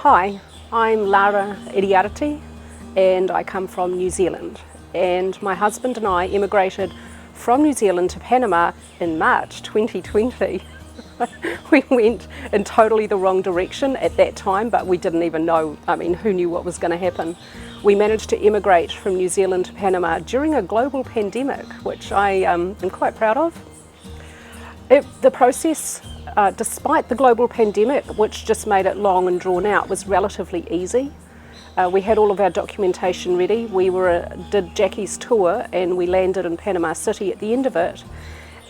Hi, I'm Lara and I come from New Zealand. And my husband and I immigrated from New Zealand to Panama in March 2020. We went in totally the wrong direction at that time, but we didn't even know, who knew what was going to happen. We managed to immigrate from New Zealand to Panama during a global pandemic, which I am quite proud of. The process, despite the global pandemic, which just made it long and drawn out, was relatively easy. We had all of our documentation ready. We did Jackie's tour and we landed in Panama City at the end of it.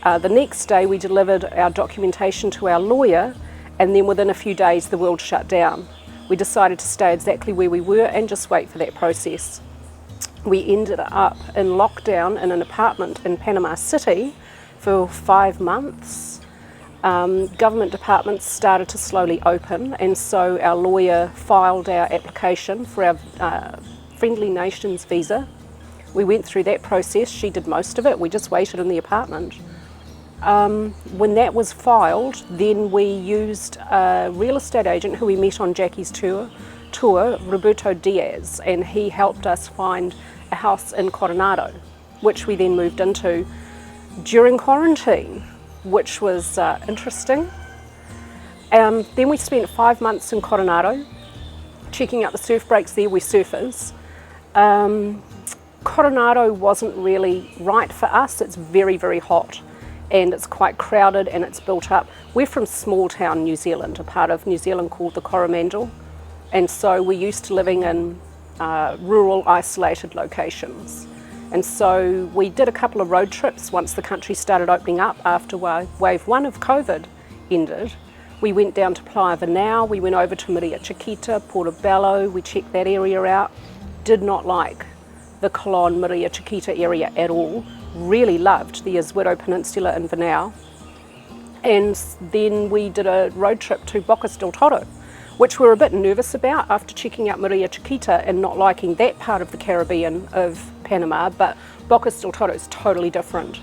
The next day we delivered our documentation to our lawyer, and then within a few days the world shut down. We decided to stay exactly where we were and just wait for that process. We ended up in lockdown in an apartment in Panama City for 5 months. Government departments started to slowly open, and so our lawyer filed our application for our Friendly Nations visa. We went through that process. She did most of it. We just waited in the apartment. When that was filed, then we used a real estate agent who we met on Jackie's tour, Roberto Diaz, and he helped us find a house in Coronado, which we then moved into during quarantine, which was interesting. Then we spent 5 months in Coronado, checking out the surf breaks there. We're surfers. Coronado wasn't really right for us. It's very, very hot and it's quite crowded and it's built up. We're from small town New Zealand, a part of New Zealand called the Coronado, and so we're used to living in rural, isolated locations. And so we did a couple of road trips once the country started opening up after wave 1 of COVID ended. We went down to Playa Vinao, we went over to Maria Chiquita, Portobello, we checked that area out. Did not like the Colon Maria Chiquita area at all. Really loved the Azuero Peninsula in Vinao. And then we did a road trip to Bocas del Toro, which we're a bit nervous about after checking out Maria Chiquita and not liking that part of the Caribbean of Panama, but Bocas del Toro is totally different.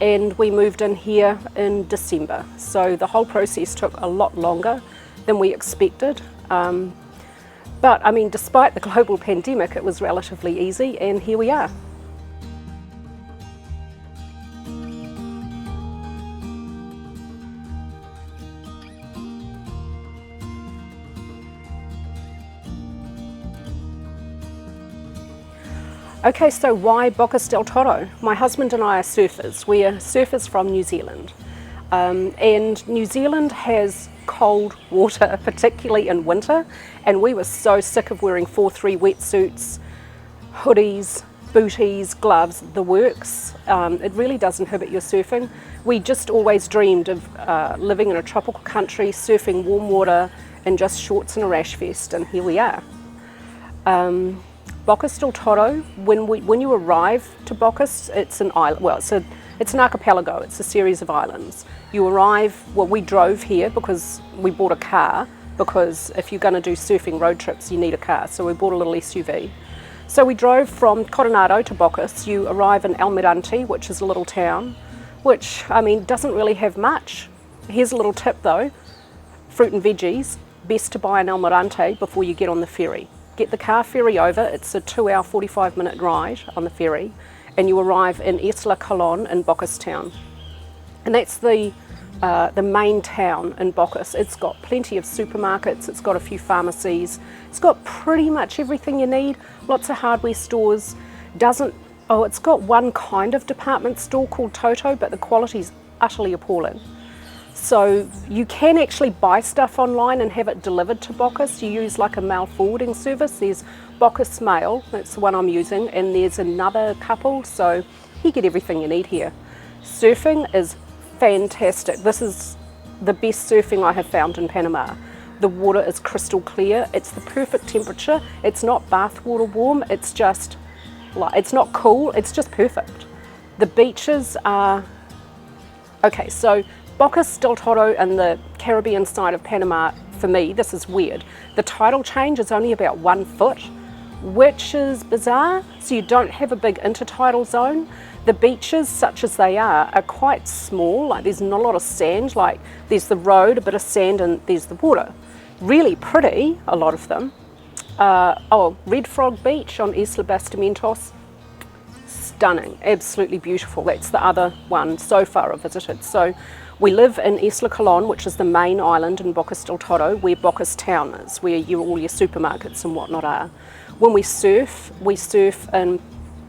And we moved in here in December, so the whole process took a lot longer than we expected. But despite the global pandemic, it was relatively easy, and here we are. Okay, so why Bocas del Toro? My husband and I are surfers. We are surfers from New Zealand. And New Zealand has cold water, particularly in winter, and we were so sick of wearing 4-3 wetsuits, hoodies, booties, gloves, the works. It really does inhibit your surfing. We just always dreamed of living in a tropical country, surfing warm water, in just shorts and a rash vest, and here we are. Bocas del Toro, when you arrive to Bocas, it's an island. Well, it's an archipelago. It's a series of islands. You arrive. Well, we drove here because we bought a car. Because if you're going to do surfing road trips, you need a car. So we bought a little SUV. So we drove from Coronado to Bocas. You arrive in Almirante, which is a little town, which doesn't really have much. Here's a little tip though: fruit and veggies best to buy in Almirante before you get on the ferry. Get the car ferry over. It's a 2-hour 45-minute ride on the ferry, and you arrive in Isla Colon in Bocas town, and that's the main town in Bocas. It's got plenty of supermarkets, it's got a few pharmacies, it's got pretty much everything you need, lots of hardware stores. It's got one kind of department store called Toto, but the quality's utterly appalling. So you can actually buy stuff online and have it delivered to Bocas. You use like a mail forwarding service. There's Bocas Mail, that's the one I'm using, and there's another couple, so you get everything you need here. Surfing is fantastic. This is the best surfing I have found in Panama. The water is crystal clear. It's the perfect temperature. It's not bathwater warm. It's just it's not cool. It's just perfect. The beaches are okay. So Bocas del Toro and the Caribbean side of Panama, for me, this is weird. The tidal change is only about 1 foot, which is bizarre. So you don't have a big intertidal zone. The beaches, such as they are quite small. Like there's not a lot of sand. Like there's the road, a bit of sand, and there's the water. really pretty, a lot of them. Red Frog Beach on Isla Bastimentos, stunning, absolutely beautiful. That's the other one so far I've visited. So we live in Isla Colón, which is the main island in Bocas del Toro, where Bocas town is, where all your supermarkets and whatnot are. When we surf in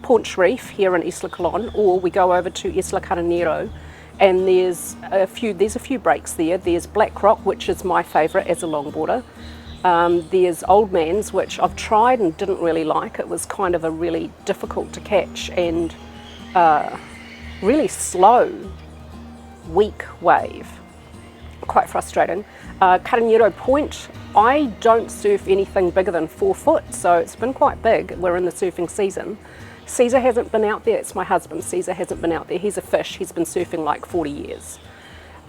Paunch Reef here in Isla Colón, or we go over to Isla Coronado, and there's a few breaks there. There's Black Rock, which is my favourite as a longboarder. There's Old Man's, which I've tried and didn't really like. It was kind of a really difficult to catch and really slow, weak wave. Quite frustrating. Coronado Point, I don't surf anything bigger than 4 foot, so it's been quite big. We're in the surfing season. Ceasar hasn't been out there. It's my husband. Ceasar hasn't been out there. He's a fish. He's been surfing like 40 years.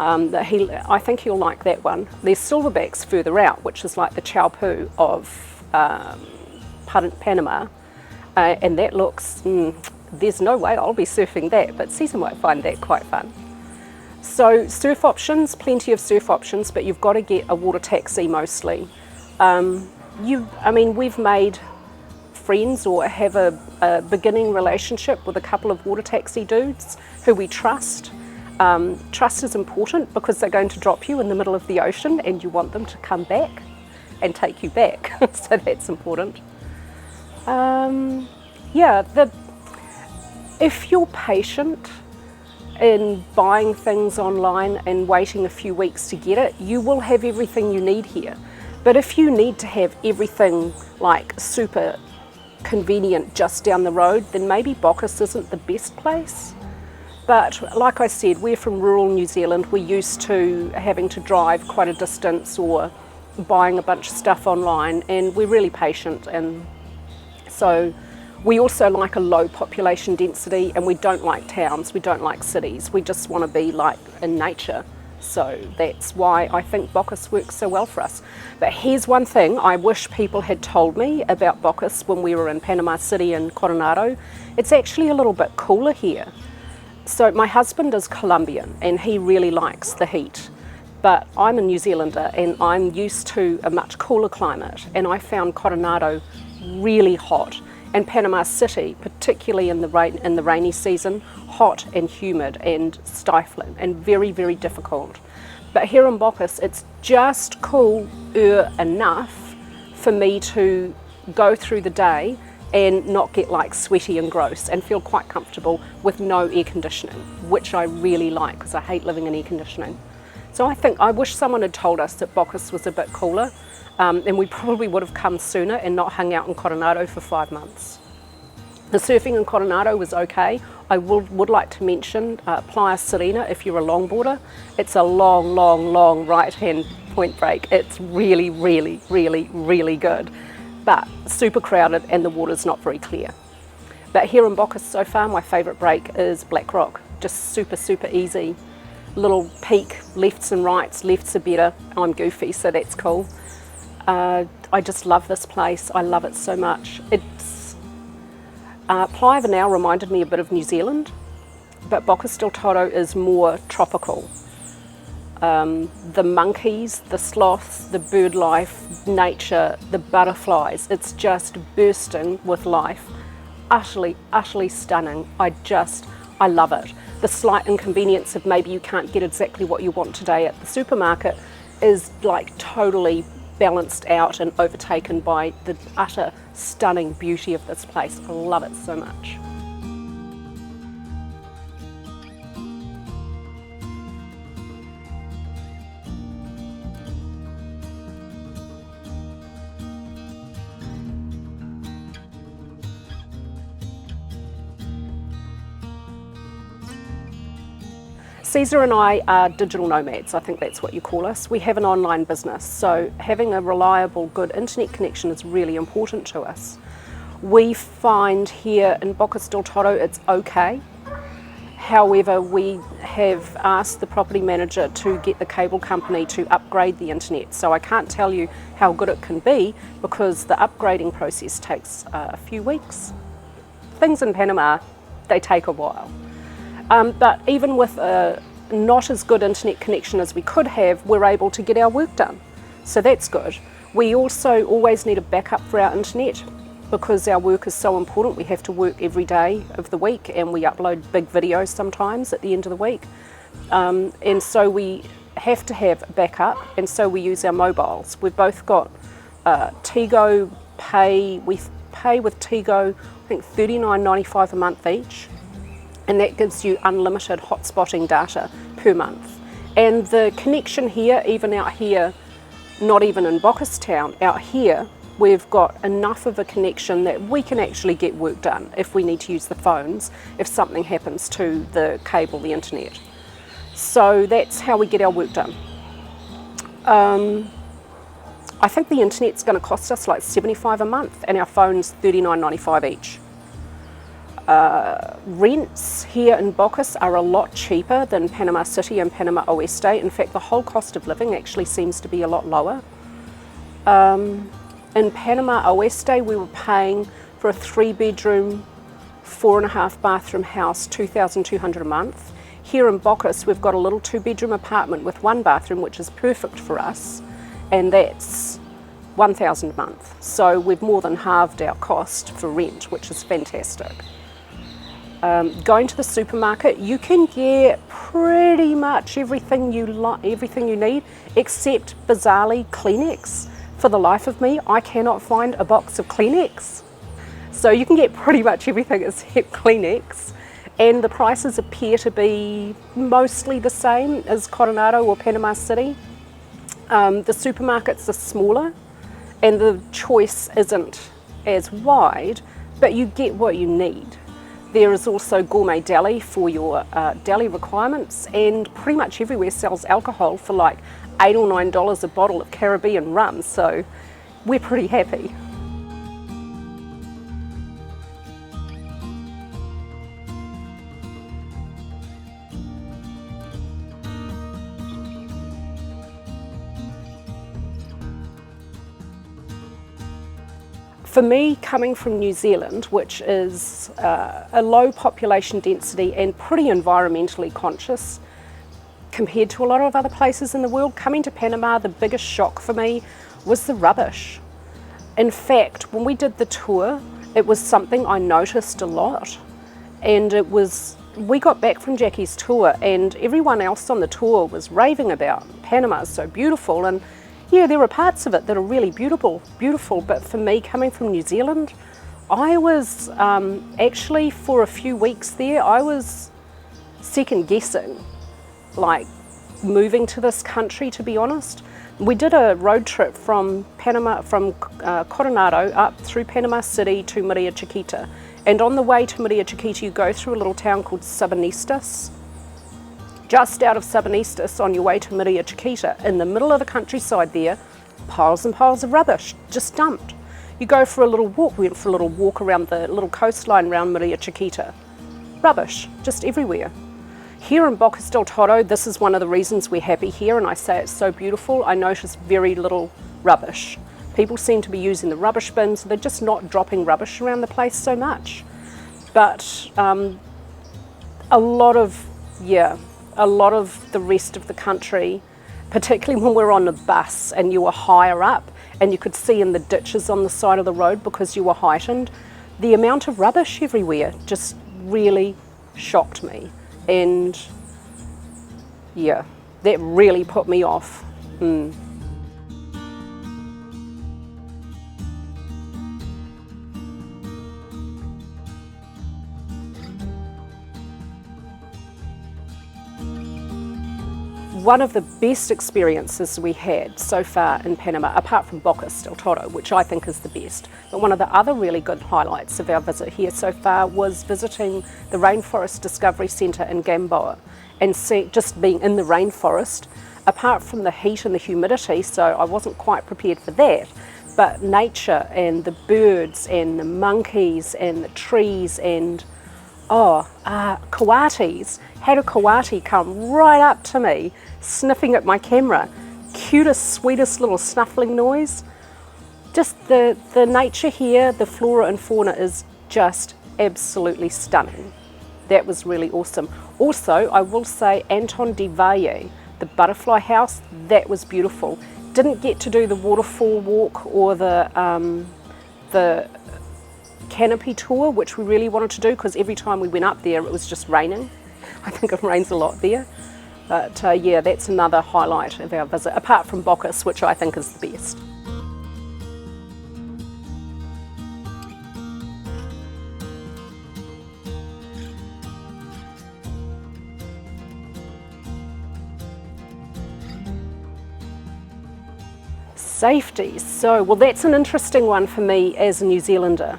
I think he'll like that one. There's silverbacks further out, which is like the Chaupu of Panama, and that looks, there's no way I'll be surfing that, but Ceasar might find that quite fun. So surf options, plenty of surf options, but you've got to get a water taxi mostly. We've made friends or have a beginning relationship with a couple of water taxi dudes who we trust. Trust is important because they're going to drop you in the middle of the ocean and you want them to come back and take you back, so that's important. If you're patient in buying things online and waiting a few weeks to get it, you will have everything you need here. But if you need to have everything like super convenient just down the road, then maybe Bocas isn't the best place. But like I said, we're from rural New Zealand. We're used to having to drive quite a distance or buying a bunch of stuff online, and we're really patient. And so we also like a low population density, and we don't like towns, we don't like cities. We just want to be like in nature. So that's why I think Bocas works so well for us. But here's one thing I wish people had told me about Bocas when we were in Panama City and Coronado. It's actually a little bit cooler here. So my husband is Colombian and he really likes the heat. But I'm a New Zealander and I'm used to a much cooler climate, and I found Coronado really hot. And Panama City, particularly in the rainy season, hot and humid and stifling and very, very difficult. But here in Bocas, it's just cool enough for me to go through the day and not get like sweaty and gross and feel quite comfortable with no air conditioning, which I really like because I hate living in air conditioning. So I wish someone had told us that Bocas was a bit cooler. And we probably would have come sooner and not hung out in Coronado for 5 months. The surfing in Coronado was okay. I would like to mention Playa Serena if you're a longboarder. It's a long right-hand point break. It's really, really, really, really good, but super crowded and the water's not very clear. But here in Bocas so far, my favourite break is Black Rock. Just super, super easy. Little peak, lefts and rights. Lefts are better. I'm goofy, so that's cool. I just love this place. I love it so much. Playa Vanau reminded me a bit of New Zealand, but Bocas del Toro is more tropical. The monkeys, the sloths, the bird life, nature, the butterflies, it's just bursting with life. Utterly, utterly stunning. I love it. The slight inconvenience of maybe you can't get exactly what you want today at the supermarket is like totally balanced out and overtaken by the utter stunning beauty of this place. I love it so much. Ceasar and I are digital nomads, I think that's what you call us. We have an online business, so having a reliable, good internet connection is really important to us. We find here in Bocas del Toro it's okay. However, we have asked the property manager to get the cable company to upgrade the internet, so I can't tell you how good it can be because the upgrading process takes a few weeks. Things in Panama, they take a while. But even with a not as good internet connection as we could have, we're able to get our work done. So that's good. We also always need a backup for our internet because our work is so important. We have to work every day of the week and we upload big videos sometimes at the end of the week. And so we have to have a backup, and so we use our mobiles. We've both got Tigo Pay. We pay with Tigo, I think $39.95 a month each, and that gives you unlimited hotspotting data per month. And the connection here, even out here, not even in Bocas town, out here, we've got enough of a connection that we can actually get work done if we need to use the phones, if something happens to the cable, the internet. So that's how we get our work done. I think the internet's going to cost us like $75 a month, and our phone's $39.95 each. Rents here in Bocas are a lot cheaper than Panama City and Panama Oeste. In fact, the whole cost of living actually seems to be a lot lower. In Panama Oeste, we were paying for a 3-bedroom, 4.5 bathroom house, $2,200 a month. Here in Bocas, we've got a little 2-bedroom apartment with 1 bathroom, which is perfect for us, and that's $1,000 a month. So we've more than halved our cost for rent, which is fantastic. Going to the supermarket, you can get pretty much everything you need, except bizarrely Kleenex. For the life of me, I cannot find a box of Kleenex. So you can get pretty much everything except Kleenex, and the prices appear to be mostly the same as Coronado or Panama City. The supermarkets are smaller and the choice isn't as wide, but you get what you need. There is also gourmet deli for your deli requirements, and pretty much everywhere sells alcohol for like $8 or $9 a bottle of Caribbean rum, so we're pretty happy. For me, coming from New Zealand, which is a low population density and pretty environmentally conscious compared to a lot of other places in the world, coming to Panama, the biggest shock for me was the rubbish. In fact, when we did the tour, it was something I noticed a lot. And we got back from Jackie's tour and everyone else on the tour was raving about Panama is so beautiful, and yeah, there are parts of it that are really beautiful, but for me, coming from New Zealand, I was actually for a few weeks there, I was second guessing, like moving to this country, to be honest. We did a road trip from Coronado up through Panama City to Maria Chiquita, and on the way to Maria Chiquita, you go through a little town called Sabanistas. Just out of Sabanistas, on your way to Maria Chiquita, in the middle of the countryside there, piles and piles of rubbish, just dumped. You go for a little walk, we went for a little walk around the little coastline around Maria Chiquita. Rubbish, just everywhere. Here in Bocas del Toro, this is one of the reasons we're happy here, and I say it's so beautiful, I notice very little rubbish. People seem to be using the rubbish bins, so they're just not dropping rubbish around the place so much. But a lot of the rest of the country, particularly when we're on the bus and you were higher up and you could see in the ditches on the side of the road because you were heightened, the amount of rubbish everywhere just really shocked me. And yeah, that really put me off. One of the best experiences we had so far in Panama, apart from Bocas del Toro, which I think is the best, but one of the other really good highlights of our visit here so far was visiting the Rainforest Discovery Centre in Gamboa, and just being in the rainforest, apart from the heat and the humidity, so I wasn't quite prepared for that, but nature and the birds and the monkeys and the trees and coatis. Had a coati come right up to me, sniffing at my camera. Cutest, sweetest little snuffling noise. Just the nature here, the flora and fauna is just absolutely stunning. That was really awesome. Also, I will say Anton de Valle, the butterfly house, that was beautiful. Didn't get to do the waterfall walk or the canopy tour, which we really wanted to do, because every time we went up there it was just raining. I think it rains a lot there. But yeah, that's another highlight of our visit, apart from Bocas, which I think is the best. Safety. So, well, that's an interesting one for me as a New Zealander.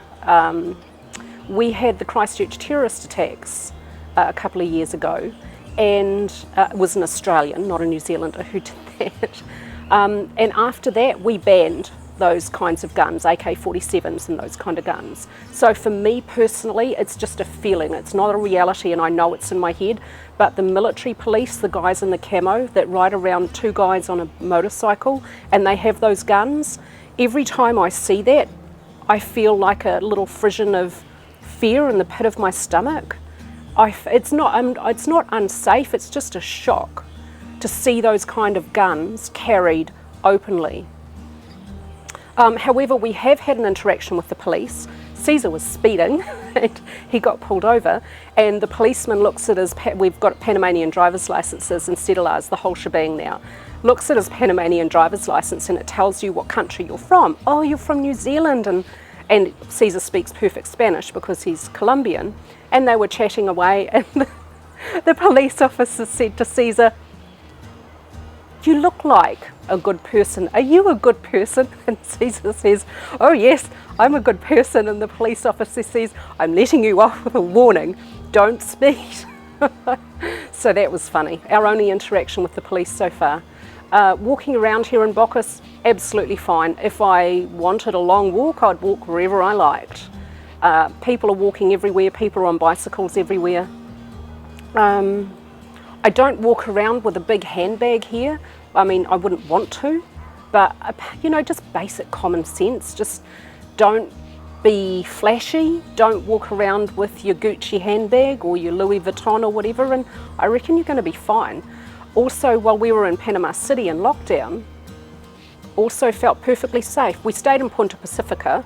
We had the Christchurch terrorist attacks a couple of years ago, and it was an Australian, not a New Zealander, who did that. And after that, we banned those kinds of guns, AK-47s and those kind of guns. So for me personally, it's just a feeling. It's not a reality, and I know it's in my head. But the military police, the guys in the camo that ride around, two guys on a motorcycle, and they have those guns, every time I see that, I feel like a little frisson of fear in the pit of my stomach. It's not unsafe, it's just a shock to see those kind of guns carried openly. However, we have had an interaction with the police. Ceasar was speeding and he got pulled over, and the policeman looks at his, we've got Panamanian driver's licenses and cedulars, the whole shebang now, looks at his Panamanian driver's license and it tells you what country you're from. Oh, you're from New Zealand, and Ceasar speaks perfect Spanish because he's Colombian, and they were chatting away, and the police officer said to Ceasar, "You look like a good person. Are you a good person?" And Ceasar says, "Oh yes, I'm a good person." And the police officer says, "I'm letting you off with a warning, don't speed." So that was funny. Our only interaction with the police so far. Walking around here in Bocas, absolutely fine. If I wanted a long walk, I'd walk wherever I liked. People are walking everywhere, people are on bicycles everywhere. I don't walk around with a big handbag here. I mean, I wouldn't want to, but you know, just basic common sense. Just don't be flashy. Don't walk around with your Gucci handbag or your Louis Vuitton or whatever, and I reckon you're going to be fine. Also, while we were in Panama City in lockdown, also felt perfectly safe. We stayed in Punta Pacifica.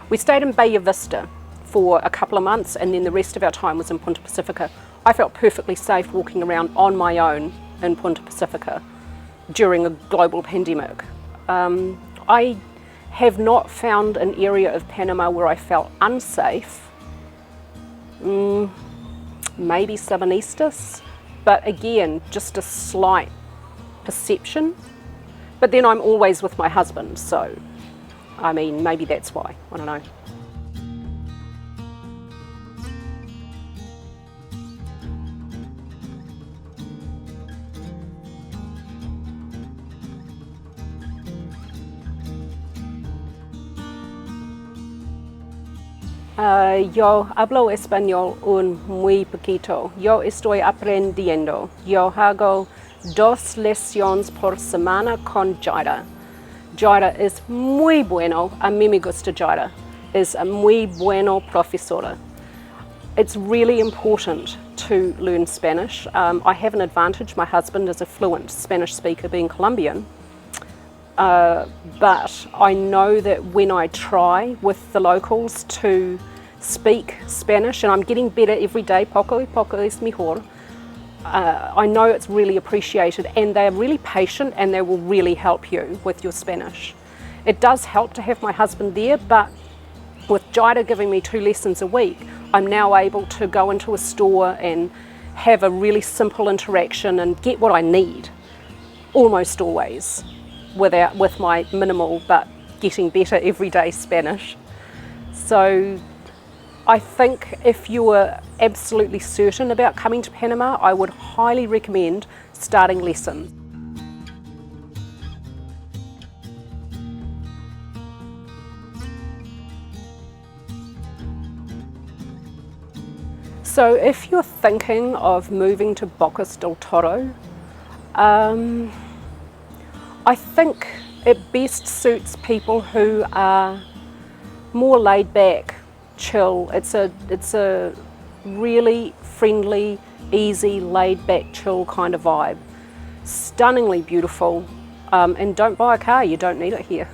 We stayed in Bay Vista for a couple of months, and then the rest of our time was in Punta Pacifica. I felt perfectly safe walking around on my own in Punta Pacifica during a global pandemic. I have not found an area of Panama where I felt unsafe. Maybe Sabanistas, but again, just a slight perception. But then I'm always with my husband, so I mean, maybe that's why, I don't know. Yo hablo español un muy poquito. Yo estoy aprendiendo. Yo hago 2 lecciones por semana con Jaira. Jaira es muy bueno. A mí me gusta Jaira. Es a muy bueno profesora. It's really important to learn Spanish. I have an advantage. My husband is a fluent Spanish speaker, being Colombian. But I know that when I try with the locals to speak Spanish, and I'm getting better every day, poco y poco es mejor, I know it's really appreciated, and they're really patient and they will really help you with your Spanish. It does help to have my husband there, but with Jaira giving me 2 lessons a week, I'm now able to go into a store and have a really simple interaction and get what I need, almost always, with my minimal but getting better everyday Spanish. So I think if you were absolutely certain about coming to Panama, I would highly recommend starting lessons. So if you're thinking of moving to Bocas del Toro, I think it best suits people who are more laid back, chill. It's a really friendly, easy, laid back, chill kind of vibe. Stunningly beautiful. And don't buy a car, you don't need it here.